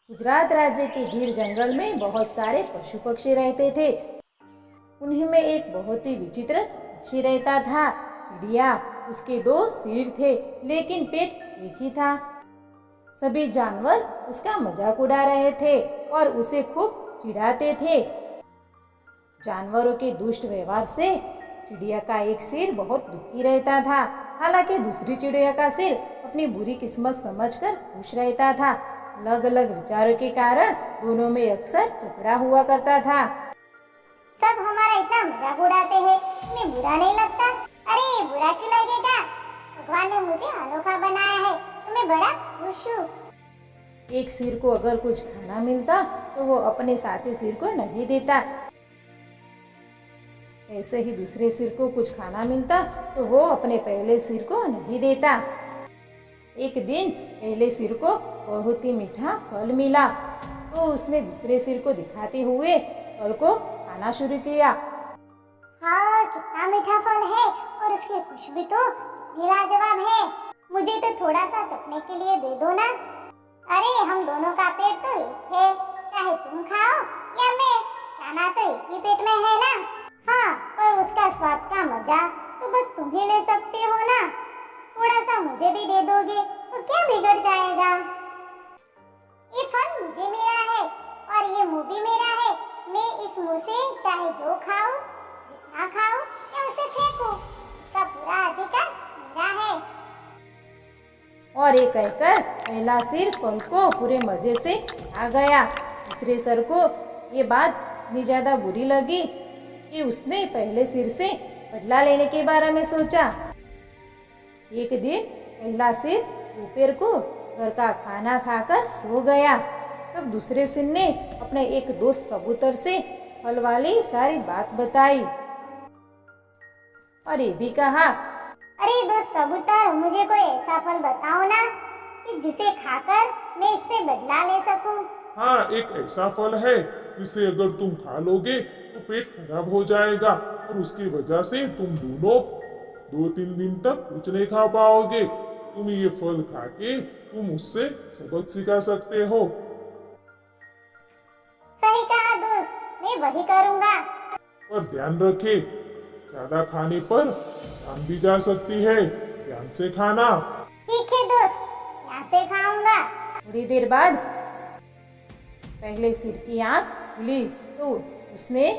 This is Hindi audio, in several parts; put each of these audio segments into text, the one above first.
गुजरात राज्य के गिर जंगल में बहुत सारे पशु पक्षी रहते थे। उन्हीं में एक बहुत ही विचित्र पक्षी रहता था, चिड़िया। उसके 2 सिर थे, लेकिन पेट एक ही था। सभी जानवर उसका मजाक उड़ा रहे थे और उसे खूब चिढ़ाते थे। जानवरों के दुष्ट व्यवहार से चिड़िया का एक सिर बहुत दुखी रहता था। हालांकि दूसरी चिड़िया का सिर अपनी बुरी किस्मत समझकर खुश रहता था। अलग अलग विचारों के कारण दोनों में अक्सर झगड़ा हुआ करता था। सब हमारा इतना मजाक उड़ाते हैं, तुम्हें बुरा नहीं लगता? अरे बुरा क्यों लगेगा? भगवान ने मुझे अनोखा बनाया है, तो मैं बड़ा खुश हूँ। एक सिर को अगर कुछ खाना मिलता तो वो अपने साथी सिर को नहीं देता। ऐसे ही दूसरे सिर को कुछ खाना मिलता तो वो अपने पहले सिर को नहीं देता। एक दिन पहले सिर को बहुत ही मीठा फल मिला, तो उसने दूसरे सिर को दिखाते हुए फल को खाना शुरू किया। हाँ, कितना मीठा फल है और उसकी खुशबू तो लाजवाब है। मुझे तो थोड़ा सा चखने के लिए दे दो ना। अरे हम दोनों का पेट तो एक है, चाहे तुम खाओ या मैं, खाना तो एक ही पेट में है ना। हाँ, पर उसका स्वाद का मजा तो बस तुम ही ले सकते हो ना। थोड़ा सा मुझे भी दे दोगे तो क्या बिगड़ जाएगा? ये फल मुझे मिला है और ये मुंह भी मेरा है। मैं इस मुंह से चाहे जो खाऊं, जितना खाऊं या उसे फेंकूं, इसका पूरा अधिकार मेरा है। और ये कहकर पहला सिर फल को पूरे मजे से खा गया। दूसरे सिर को ये बात इतनी ज्यादा बुरी लगी कि उसने पहले सिर से बदला लेने के बारे में सोचा। एक दिन पहला सिर दोपहर को घर का खाना खाकर सो गया। तब दूसरे सिर ने अपने एक दोस्त कबूतर से फल वाली सारी बात बताई और ये भी कहा, अरे दोस्त कबूतर, मुझे कोई ऐसा फल बताओ ना कि जिसे खाकर मैं इससे बदला ले सकूं। हाँ, एक ऐसा फल है जिसे अगर तुम खा लोगे तो पेट खराब हो जाएगा और उसकी वजह से तुम दोनों 2-3 दिन तक कुछ नहीं खा पाओगे। तुम ये फल खा के तुम उससे सबक सिखा सकते हो। सही कहा दोस्त, मैं वही करूँगा। पर ध्यान रखे, ज्यादा खाने पर जान भी जा सकती है। ध्यान से खाना। ठीक है दोस्त, यहाँ से खाऊंगा। थोड़ी देर बाद पहले सिर की आंख खुली तो उसने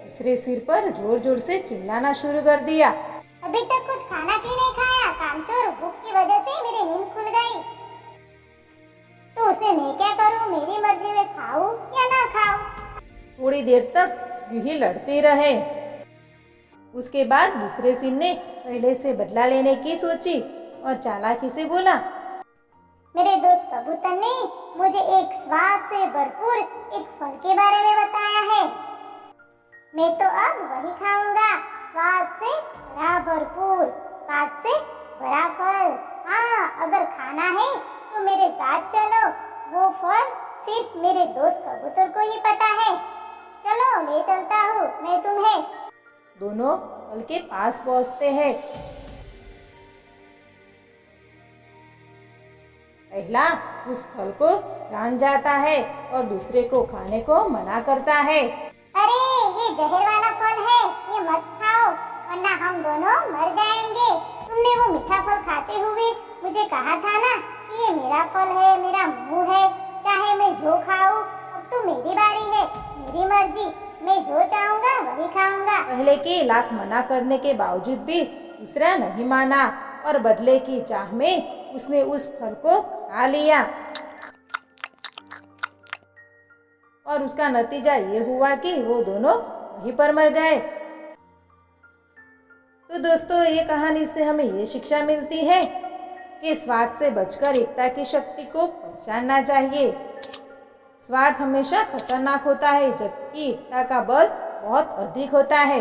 दूसरे सिर पर जोर जोर से चिल्लाना शुरू कर दिया। अभी तक कुछ खाना क्यों नहीं खाया? कामचोर, भूख की वजह से मेरी नींद खुल गई। तो उसमें मैं क्या करूं? मेरी मर्जी में खाऊं या ना खाऊं? थोड़ी देर तक यूं ही लड़ते रहे। उसके बाद दूसरे सिर ने पहले से बदला लेने की सोची और चालाकी से बोला, मेरे दोस्त कबूतर ने मुझे एक स्वाद से भरपूर एक फल के बारे में बताया है। मैं तो अब वही खाऊंगा, स्वाद से भरा भरपूर, स्वाद से भरा फल। हाँ, अगर खाना है तो मेरे साथ चलो। वो फल सिर्फ मेरे दोस्त कबूतर को ही पता है। चलो, ले चलता हूँ मैं तुम्हें। दोनों फल के पास पहुंचते हैं। पहला उस फल को जान जाता है और दूसरे को खाने को मना करता है। अरे ये जहर वाला फल है, ये मत खाओ वरना हम दोनों मर जाएंगे। तुमने वो मीठा फल खाते हुए मुझे कहा था ना कि ये मेरा फल है, मेरा मुंह है, चाहे मैं जो खाऊं। अब तो मेरी बारी है, मेरी मर्जी, मैं जो चाहूंगा वही खाऊंगा। पहले के लाख मना करने के बावजूद भी दूसरा नहीं माना और बदले की चाह में उसने उस फल को खा लिया और उसका नतीजा ये हुआ कि वो दोनों वहीं पर मर गए। तो दोस्तों, ये कहानी से हमें ये शिक्षा मिलती है कि स्वार्थ से बचकर एकता की शक्ति को पहचानना चाहिए। स्वार्थ हमेशा खतरनाक होता है, जबकि एकता का बल बहुत अधिक होता है।